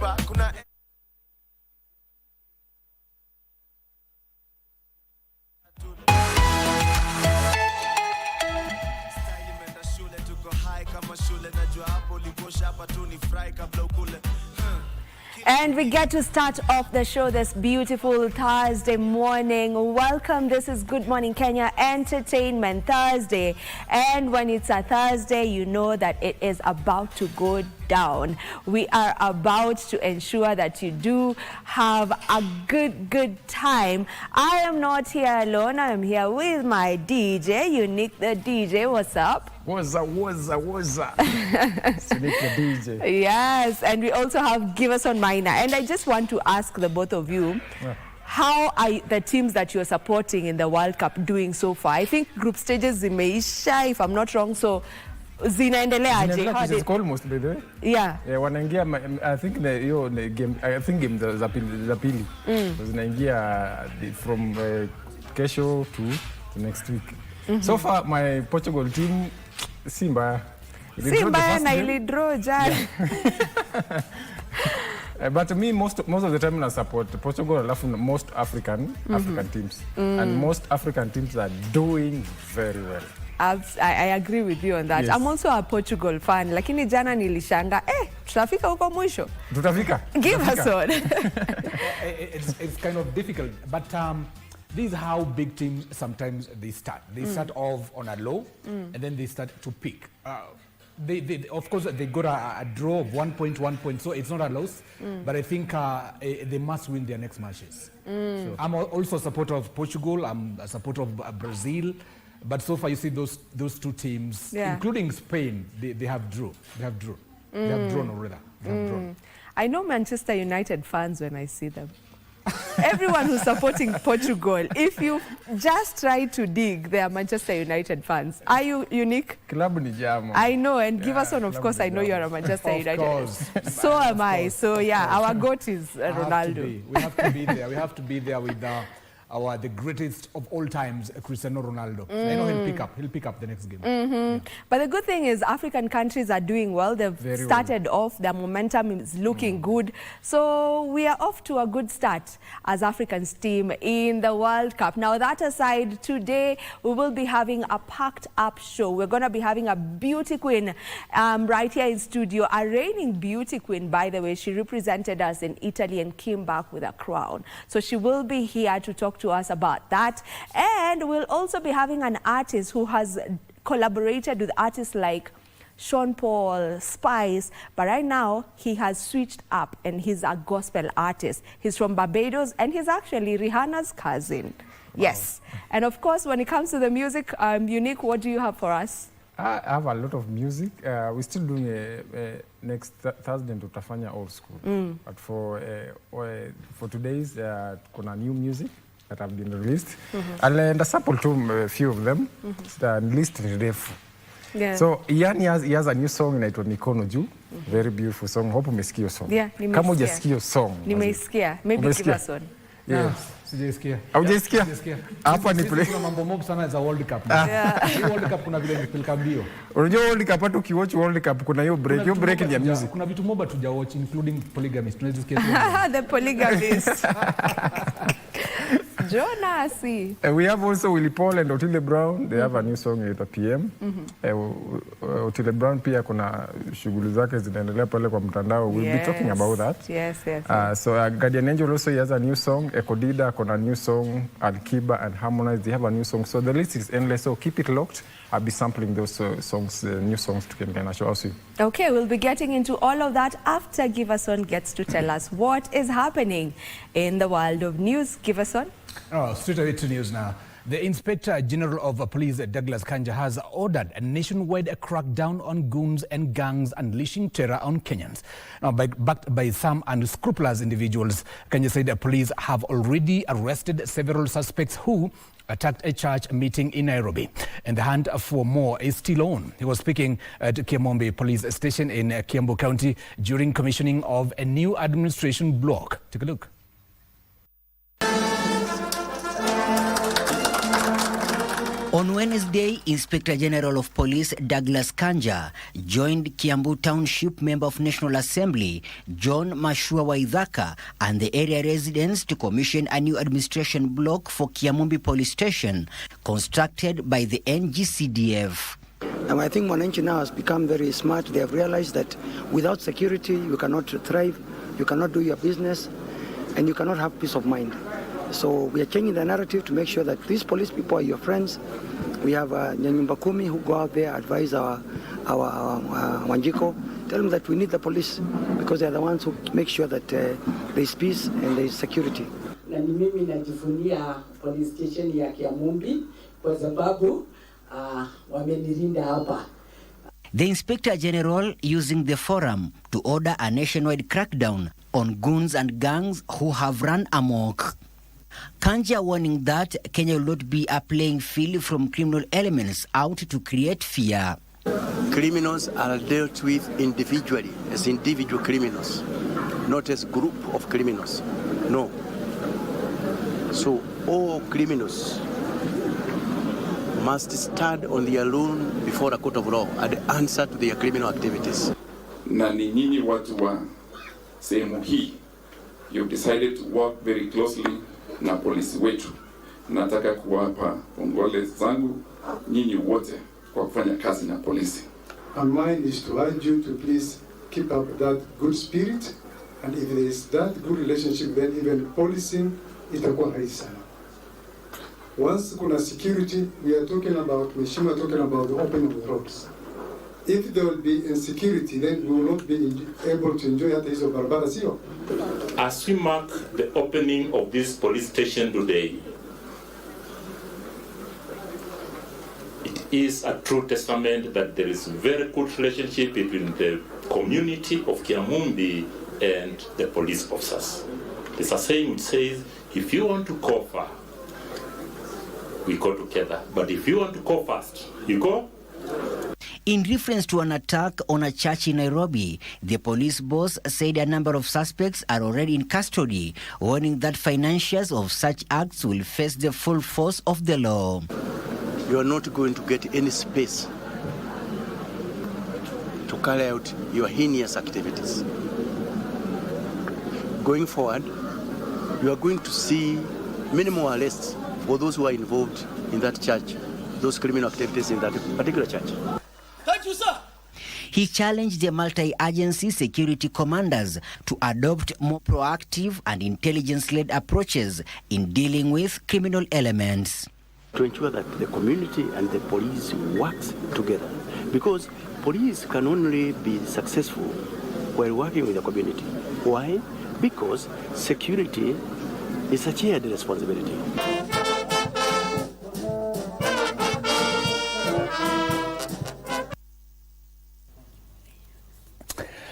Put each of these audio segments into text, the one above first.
chupa kuna And we get to start off the show this beautiful Thursday morning. Welcome. This is Good Morning Kenya Entertainment Thursday. And when it's a Thursday, you know that it is about to go down. We are about to ensure that you do have a good time. I am not here alone. I am here with my DJ, Unique the DJ. What's up? What's up? Unique the DJ. Yes, and we also have Give Us On Minor. And I just want to ask the both of you, how are the teams that you're supporting in the World Cup doing so far? I think group stages zimeisha, if I'm not wrong, so zinaendeleaje? It's almost by the way. Yeah. Wanaingia, I think the game, I think game za pili. Zinaingia from kesho to next week. So far my Portugal team Simba na ilidraw jana. But me most of the time I support Portugal. I love most African teams, and most African teams are doing very well. I agree with you on that. Yes. I'm also a Portugal fan. Lakini jana nilishanga, tutafika huko mwisho. Tutafika. Give us on. It's kind of difficult, but this is how big teams sometimes they start. They start off on a low, and then they start to peak. They of course they got a draw of 1 point, so it's not a loss. But I think they must win their next matches. So I'm also a supporter of Portugal. I'm a supporter of Brazil. But so far you see those two teams, including Spain, they have drawn. They have drawn already. They have drawn. I know Manchester United fans when I see them. Everyone who's supporting Portugal, if you just try to dig, they are Manchester United fans. Are you Unique? Club ni jamo. I know, and Give Us On, of course, I know you're a Manchester United. So am I. So yeah, our GOAT is Ronaldo. We have to be there. We have to be there with the greatest of all times, Cristiano Ronaldo. I know he'll pick up the next game. Yeah. But the good thing is African countries are doing well. They've started off. Their momentum is looking good. So we are off to a good start as Africans team in the World Cup. Now that aside, today we will be having a packed up show. We're going to be having a beauty queen right here in studio. A reigning beauty queen, by the way. She represented us in Italy and came back with a crown. So she will be here to talk to us about that. And we'll also be having an artist who has collaborated with artists like Sean Paul, Spice, but right now he has switched up and he's a gospel artist. He's from Barbados and he's actually Rihanna's cousin. Wow. Yes. And of course, when it comes to the music, Unique, what do you have for us? I have a lot of music. We're still doing next Thursday to Tafanya Old School. But for today's, kuna new music that have been released. I'll sample to a few of them. The list is refu. Yeah. So Ian he has a new song inaitwa Mikono Juu. Very beautiful song. Hope umesikia song. Yeah, kama hujasikia song. Nimeisikia. Maybe Give Us On. Yes. Sijaisikia. Haujasikia? Hapa ni play. Kuna mambo mob sana za World Cup. Hii World Cup kuna vile vipilika mbio. Unajua World Cup hata ukiwatch World Cup kuna hiyo break. Hiyo break ni ya music. Kuna vitu mob hatujawatch including polygamist. Tunazisikia. The polygamist. Jonas. We have also Willie Paul and Otile Brown. They have a new song inaitwa PM. Otile Brown pia kuna shughuli zake zinaendelea pale kwa mtandao. We'll be talking about that. Yes. So Guardian Angel also has a new song. Ekodida kuna new song. Al-Kiba and Harmonize, they have a new song. So the list is endless. So keep it locked. I'll be sampling those songs, new songs to Kenya. I'll see. Okay, we'll be getting into all of that after Give Us On gets to tell us what is happening in the world of news. Give Us On. Straight away to news now. The Inspector General of Police, Douglas Kanja, has ordered a nationwide crackdown on goons and gangs unleashing terror on Kenyans. Now, backed by some unscrupulous individuals, Kanja said the police have already arrested several suspects who attacked a church meeting in Nairobi. And the hunt for more is still on. He was speaking at Kiamombe Police Station in Kiambu County during commissioning of a new administration block. Take a look. On Wednesday, Inspector General of Police Douglas Kanja joined Kiambu Township Member of National Assembly John Mashua Waithaka and the area residents to commission a new administration block for Kiamumbi Police Station constructed by the NGCDF. And I think Mwananchi now has become very smart. They have realized that without security, you cannot thrive, you cannot do your business, and you cannot have peace of mind. So we are changing the narrative to make sure that these police people are your friends. We have Nyanyumba Kumi who go out there, advise our Wanjiko, tell them that we need the police because they are the ones who make sure that there is peace and there is security. Na ni mimi najivunia police station ya Kiamumbi kwa sababu wamenilinda hapa. The Inspector General using the forum to order a nationwide crackdown on goons and gangs who have run amok. Kanja warning that Kenya will not be a playing field from criminal elements out to create fear. Criminals are dealt with individually, as individual criminals, not as group of criminals. No. So all criminals must stand on their own before a court of law and answer to their criminal activities. Na ni nyinyi watu wa sehemu hii, you've decided to work very closely na polisi wetu. Nataka kuwapa pongole zangu nyinyi wote kwa kufanya kazi na polisi. And mine is to urge you to please keep up that good spirit, and if there is that good relationship, then even policing itakuwa rahisi sana. Once kuna security, we are talking about the opening of the roads. If there will be insecurity, then we will not be able to enjoy hata hizo barabara, sio? As we mark the opening of this police station today, it is a true testament that there is a very good relationship between the community of Kiamumbi and the police officers. There's a saying which says, if you want to go far, we go together. But if you want to go fast, you go. In reference to an attack on a church in Nairobi, the police boss said a number of suspects are already in custody, warning that financiers of such acts will face the full force of the law. You are not going to get any space to carry out your heinous activities. Going forward, you are going to see minimal arrests for those who are involved in that church, those criminal activities in that particular church. Thank you, sir. He challenged the multi-agency security commanders to adopt more proactive and intelligence-led approaches in dealing with criminal elements. To ensure that the community and the police works together. Because police can only be successful while working with the community. Why? Because security is a shared responsibility.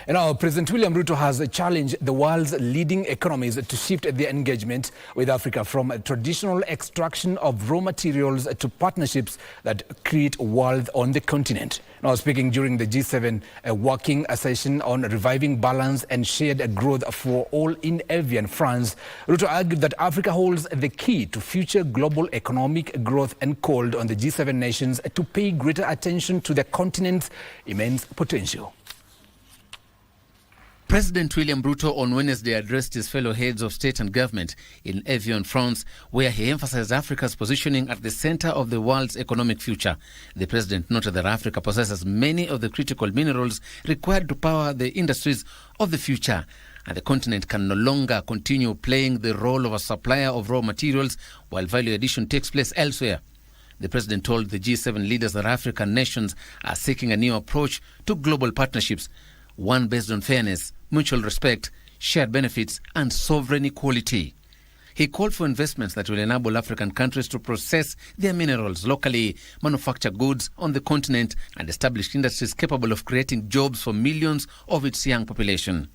And now, President William Ruto has challenged the world's leading economies to shift their engagement with Africa from traditional extraction of raw materials to partnerships that create wealth on the continent. Now, speaking during the G7 working session on reviving balance and shared growth for all in Evian, France, Ruto argued that Africa holds the key to future global economic growth and called on the G7 nations to pay greater attention to the continent's immense potential. President William Ruto on Wednesday addressed his fellow heads of state and government in Evian, France, where he emphasized Africa's positioning at the center of the world's economic future. The president noted that Africa possesses many of the critical minerals required to power the industries of the future, and the continent can no longer continue playing the role of a supplier of raw materials while value addition takes place elsewhere. The president told the G7 leaders that African nations are seeking a new approach to global partnerships, one based on fairness, mutual respect, shared benefits, and sovereign equality. He called for investments that will enable African countries to process their minerals locally, manufacture goods on the continent, and establish industries capable of creating jobs for millions of its young population.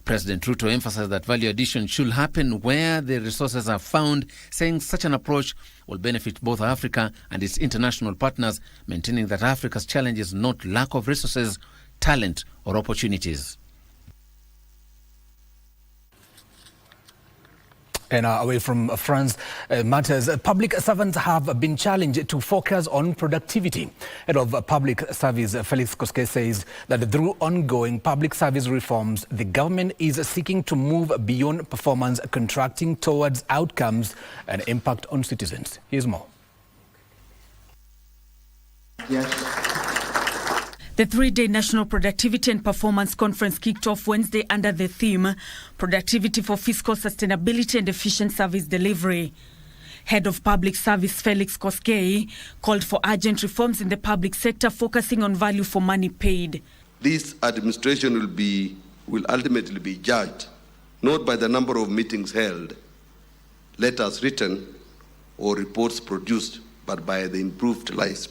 President Ruto emphasized that value addition should happen where the resources are found, saying such an approach will benefit both Africa and its international partners, maintaining that Africa's challenge is not lack of resources, talent, or opportunities. And away from France matters, public servants have been challenged to focus on productivity. Head of Public Service Felix Koskei says that through ongoing public service reforms, the government is seeking to move beyond performance contracting towards outcomes and impact on citizens. Here's more. The three-day National Productivity and Performance Conference kicked off Wednesday under the theme, Productivity for Fiscal Sustainability and Efficient Service Delivery. Head of Public Service Felix Koskei called for urgent reforms in the public sector focusing on value for money paid. This administration will ultimately be judged not by the number of meetings held, letters written, or reports produced, but by the improved lives.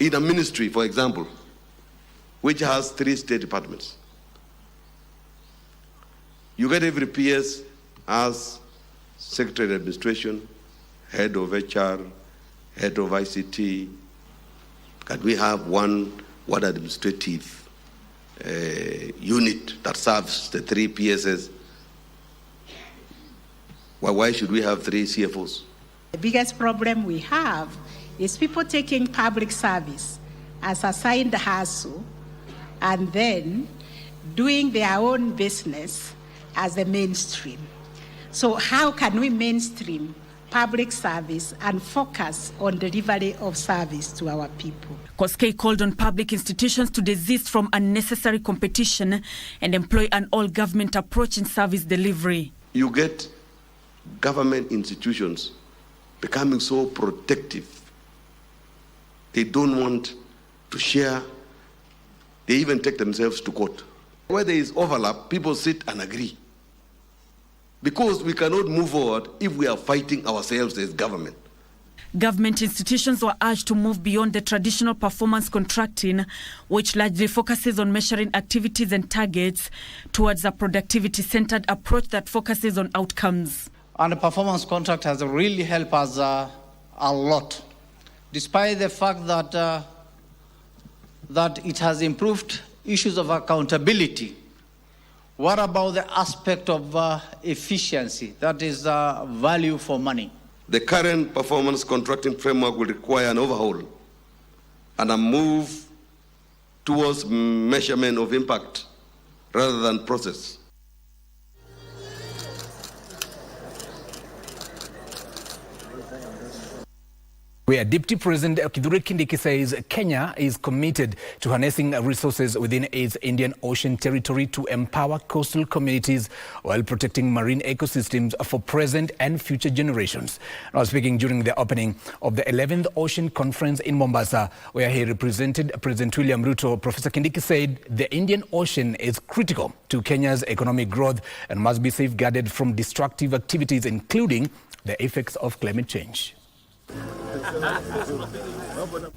In a ministry, for example, which has 3 state departments, you get every PS as Secretary of Administration, Head of HR, Head of ICT. Can we have one administrative unit that serves the 3 PSs? Why should we have 3 CFOs? The biggest problem we have is people taking public service as a side hustle and then doing their own business as the mainstream. So how can we mainstream public service and focus on delivery of service to our people? Koskei called on public institutions to desist from unnecessary competition and employ an all-government approach in service delivery. You get government institutions becoming so protective. They don't want to share. They even take themselves to court. Where there is overlap, people sit and agree. Because we cannot move forward if we are fighting ourselves as government. Government institutions were urged to move beyond the traditional performance contracting, which largely focuses on measuring activities and targets, towards a productivity-centered approach that focuses on outcomes. And the performance contract has really helped us a lot. Despite the fact that it has improved issues of accountability, what about the aspect of efficiency, that is value for money? The current performance contracting framework will require an overhaul and a move towards measurement of impact rather than process. Where Deputy President Kithure Kindiki says Kenya is committed to harnessing resources within its Indian Ocean territory to empower coastal communities while protecting marine ecosystems for present and future generations. Now speaking during the opening of the 11th Ocean Conference in Mombasa, where he represented President William Ruto, Professor Kindiki said the Indian Ocean is critical to Kenya's economic growth and must be safeguarded from destructive activities, including the effects of climate change.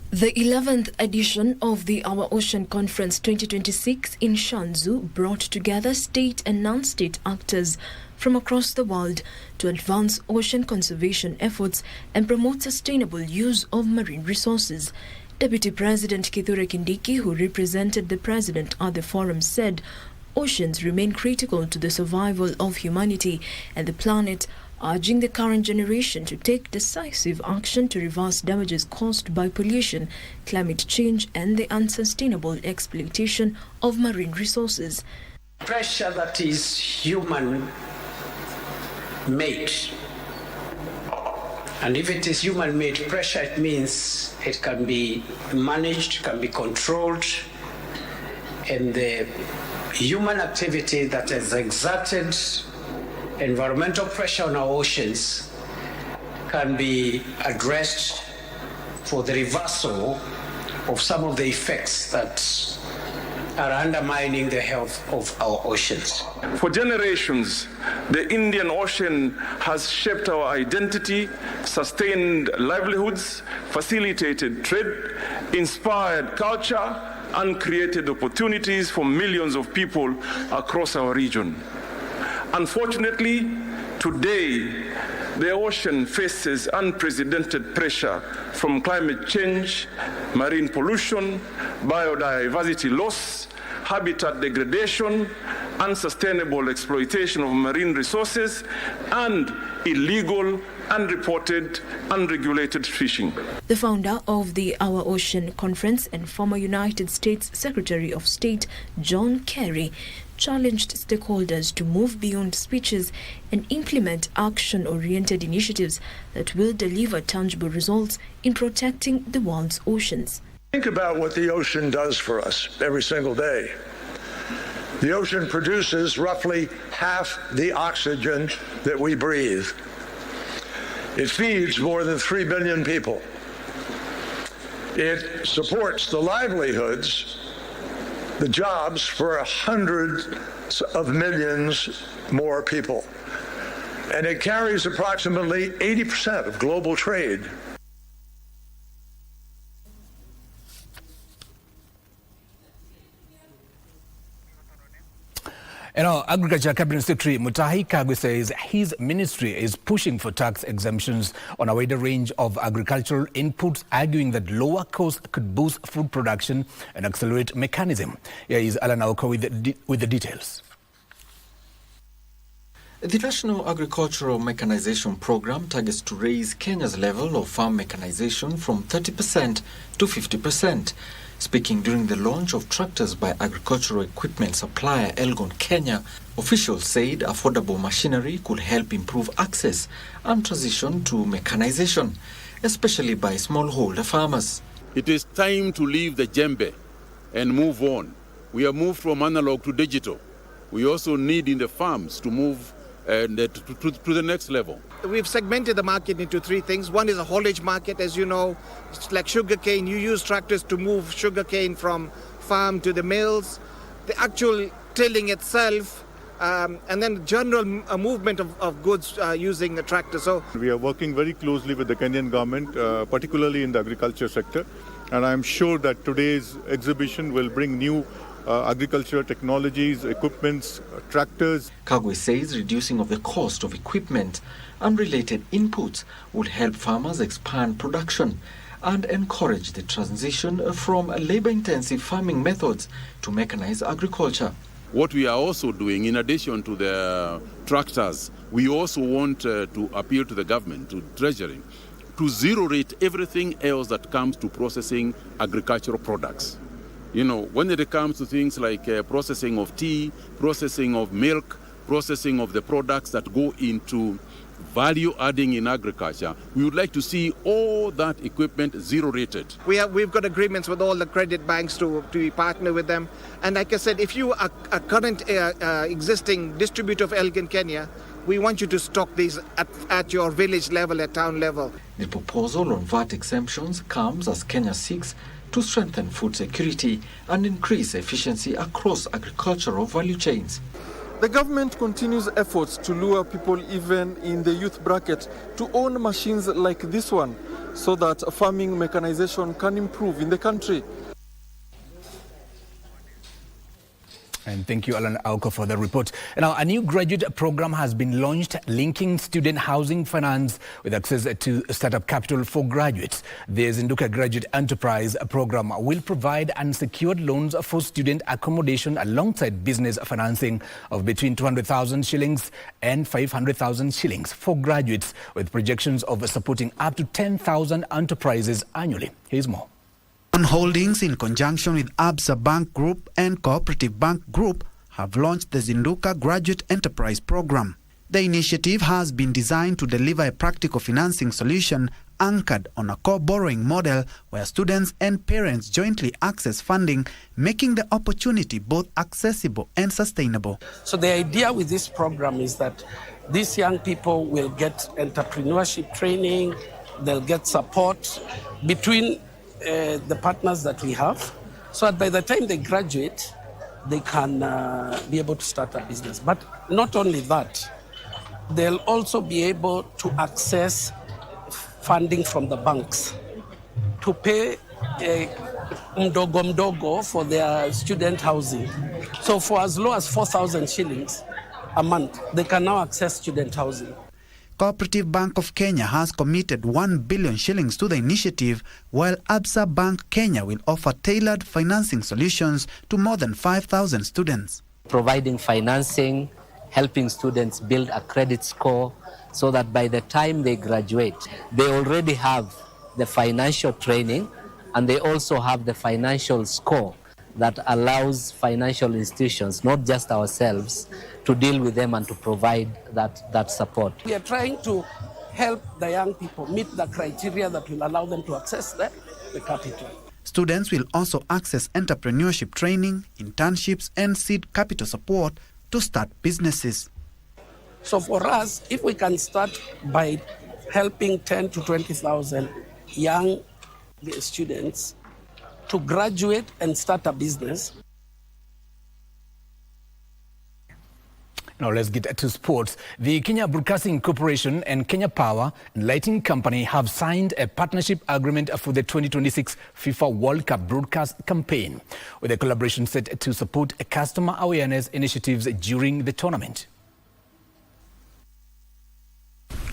The 11th edition of the Our Ocean Conference 2026 in Shanzu brought together state and non-state actors from across the world to advance ocean conservation efforts and promote sustainable use of marine resources. Deputy President Kithure Kindiki, who represented the President at the forum, said oceans remain critical to the survival of humanity and the planet, urging the current generation to take decisive action to reverse damages caused by pollution, climate change, and the unsustainable exploitation of marine resources. Pressure that is human-made, and if it is human-made pressure, it means it can be managed, can be controlled, and the human activity that has exerted environmental pressure on our oceans can be addressed for the reversal of some of the effects that are undermining the health of our oceans. For generations, the Indian Ocean has shaped our identity, sustained livelihoods, facilitated trade, inspired culture, and created opportunities for millions of people across our region. Unfortunately, today, the ocean faces unprecedented pressure from climate change, marine pollution, biodiversity loss, habitat degradation, unsustainable exploitation of marine resources, and illegal, unreported, unregulated fishing. The founder of the Our Ocean Conference and former United States Secretary of State John Kerry challenged stakeholders to move beyond speeches and implement action-oriented initiatives that will deliver tangible results in protecting the world's oceans. Think about what the ocean does for us every single day. The ocean produces roughly half the oxygen that we breathe. It feeds more than 3 billion people. It supports the livelihoods, the jobs for hundreds of millions more people. And it carries approximately 80% of global trade. You know, Agriculture Cabinet Secretary Mutahi Kagwe says his ministry is pushing for tax exemptions on a wider range of agricultural inputs, arguing that lower costs could boost food production and accelerate mechanism. Here is Alan Auko with the details. The National Agricultural Mechanization Program targets to raise Kenya's level of farm mechanization from 30% to 50%. Speaking during the launch of tractors by agricultural equipment supplier Elgon Kenya, officials said affordable machinery could help improve access and transition to mechanization, especially by smallholder farmers. It is time to leave the djembe and move on. We have moved from analog to digital. We also need in the farms to move to the next level. We've segmented the market into three things. One is a haulage market, as you know. It's like sugarcane. You use tractors to move sugarcane from farm to the mills. The actual tilling itself, and then general movement of goods using the tractor. So we are working very closely with the Kenyan government, particularly in the agriculture sector. And I'm sure that today's exhibition will bring new agricultural technologies, equipments, tractors. Kagwe says reducing of the cost of equipment and related inputs will help farmers expand production and encourage the transition from labor-intensive farming methods to mechanized agriculture. What we are also doing, in addition to the tractors, we also want to appeal to the government, to Treasury, to zero-rate everything else that comes to processing agricultural products. You know, when it comes to things like processing of tea, processing of milk, processing of the products that go into value adding in agriculture, we would like to see all that equipment zero rated. We've got agreements with all the credit banks to partner with them. And like I said, if you are a current existing distributor of Elgon Kenya, we want you to stock these at your village level, at town level. The proposal on VAT exemptions comes as Kenya seeks to strengthen food security and increase efficiency across agricultural value chains. The government continues efforts to lure people, even in the youth bracket, to own machines like this one, so that farming mechanization can improve in the country. And thank you, Alan Auko, for the report. Now, a new graduate program has been launched linking student housing finance with access to startup capital for graduates. The Zinduka Graduate Enterprise Program will provide unsecured loans for student accommodation alongside business financing of between 200,000 shillings and 500,000 shillings for graduates, with projections of supporting up to 10,000 enterprises annually. Here's more. Holdings, in conjunction with Absa Bank Group and Cooperative Bank Group, have launched the Zinduka Graduate Enterprise Program. The initiative has been designed to deliver a practical financing solution anchored on a core borrowing model where students and parents jointly access funding, making the opportunity both accessible and sustainable. So the idea with this program is that these young people will get entrepreneurship training, they'll get support between the partners that we have, so that by the time they graduate, they can be able to start a business. But not only that, they'll also be able to access funding from the banks to pay mdogo mdogo for their student housing. So for as low as 4,000 shillings a month, they can now access student housing. Cooperative Bank of Kenya has committed 1 billion shillings to the initiative, while Absa Bank Kenya will offer tailored financing solutions to more than 5,000 students. providing financing, helping students build a credit score so that by the time they graduate, they already have the financial training and they also have the financial score that allows financial institutions, not just ourselves, to deal with them and to provide that support. We are trying to help the young people meet the criteria that will allow them to access the capital. Students will also access entrepreneurship training, internships, and seed capital support to start businesses. So for us, if we can start by helping 10 to 20,000 young students to graduate and start a business. Now let's get to sports. The Kenya Broadcasting Corporation and Kenya Power and Lighting Company have signed a partnership agreement for the 2026 FIFA World Cup broadcast campaign, with the collaboration set to support customer awareness initiatives during the tournament.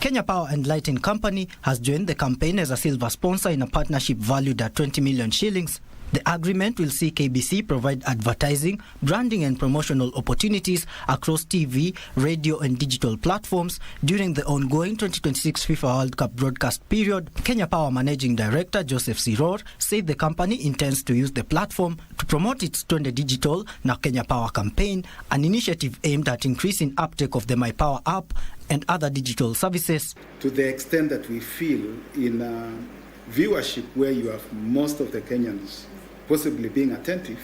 Kenya Power and Lighting Company has joined the campaign as a silver sponsor in a partnership valued at 20 million shillings. The agreement will see KBC provide advertising, branding and promotional opportunities across TV, radio and digital platforms during the ongoing 2026 FIFA World Cup broadcast period. Kenya Power Managing Director Joseph Siror said the company intends to use the platform to promote its Twende Digital na Kenya Power campaign, an initiative aimed at increasing uptake of the My Power app and other digital services. To the extent that we feel in viewership where you have most of the Kenyans possibly being attentive,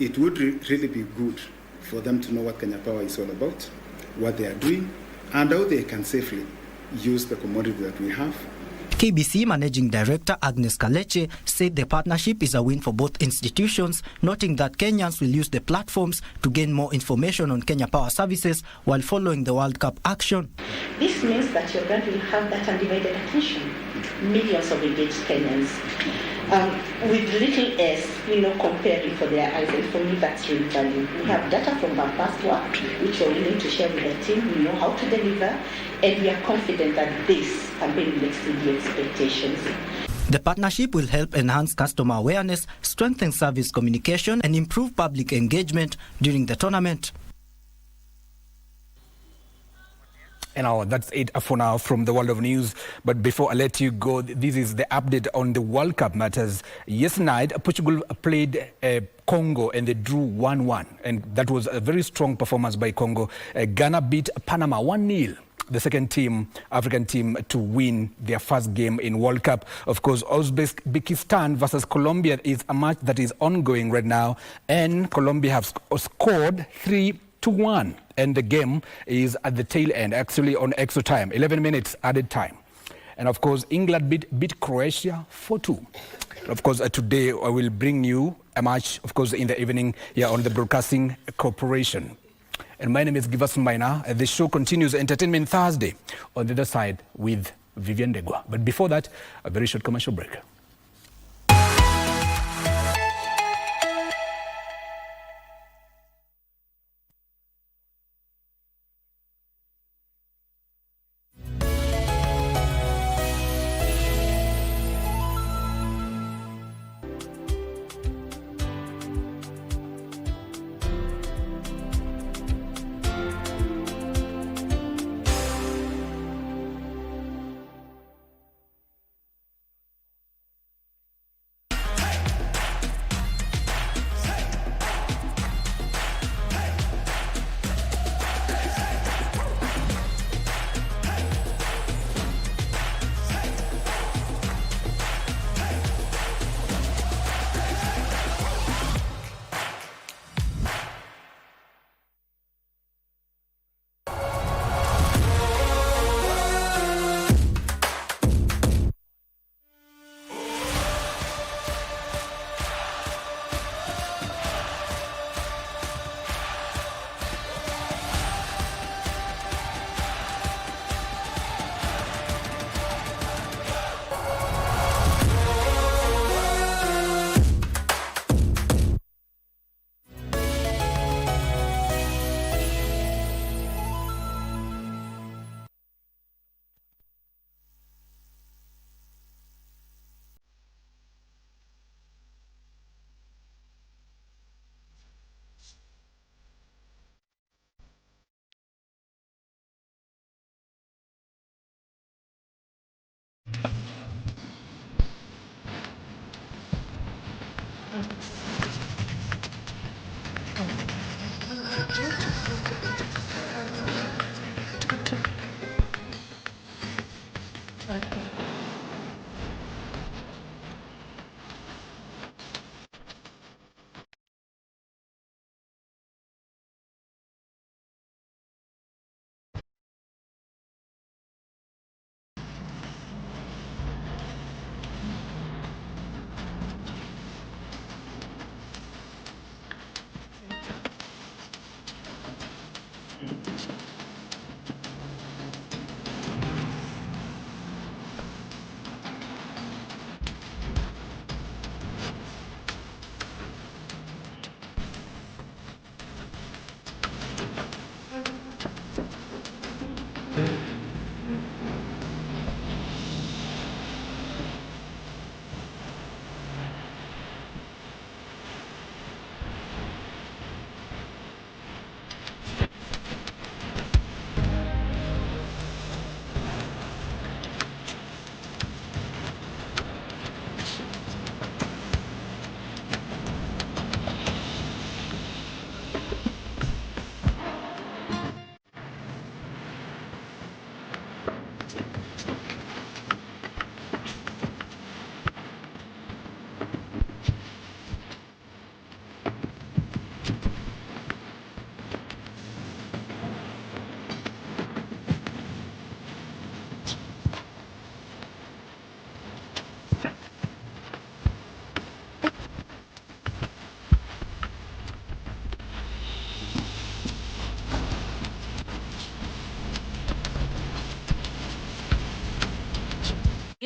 it would really be good for them to know what Kenya Power is all about, what they are doing, and how they can safely use the commodity that we have. KBC Managing Director Agnes Kaleche said the partnership is a win for both institutions, noting that Kenyans will use the platforms to gain more information on Kenya Power services while following the World Cup action. This means that your brand will have that undivided attention. Millions of engaged Kenyans. With little s, comparing for their eyes, and for me that's real value. We have data from our past work, which we're willing to share with the team. We know how to deliver, and we are confident that this campaign will exceed the expectations. The partnership will help enhance customer awareness, strengthen service communication, and improve public engagement during the tournament. And now that's it for now from the world of news. But before I let you go, this is the update on the World Cup matters. Yesterday night, Portugal played Congo and they drew 1-1. And that was a very strong performance by Congo. Ghana beat Panama 1-0. The second team, African team, to win their first game in World Cup. Of course, Uzbekistan versus Colombia is a match that is ongoing right now. And Colombia have scored 3-1. And the game is at the tail end, actually on extra time, 11 minutes added time. And of course, England beat Croatia 4-2. Of course, today I will bring you a match, of course, in the evening here on the Broadcasting Corporation. And my name is Givas Maina. The show continues Entertainment Thursday on the other side with Vivian Degwa. But before that, a very short commercial break.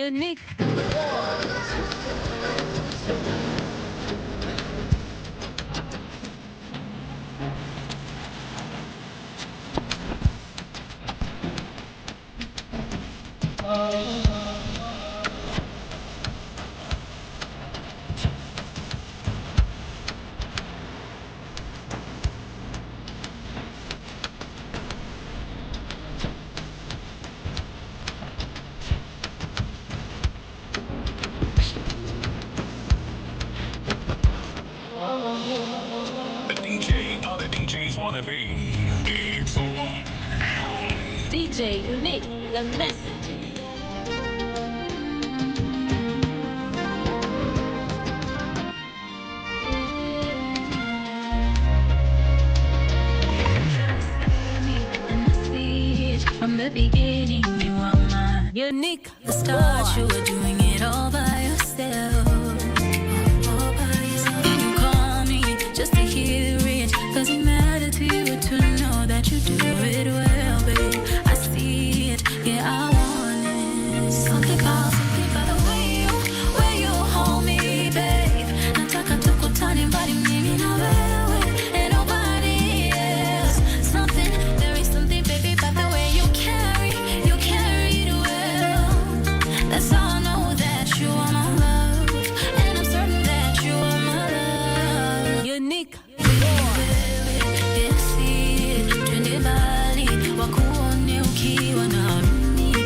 Unique. The DJ, all the DJs wanna be. It's on. DJ Unique, the message. From the beginning, you are mine. Unique. The start, you were doing it all by yourself.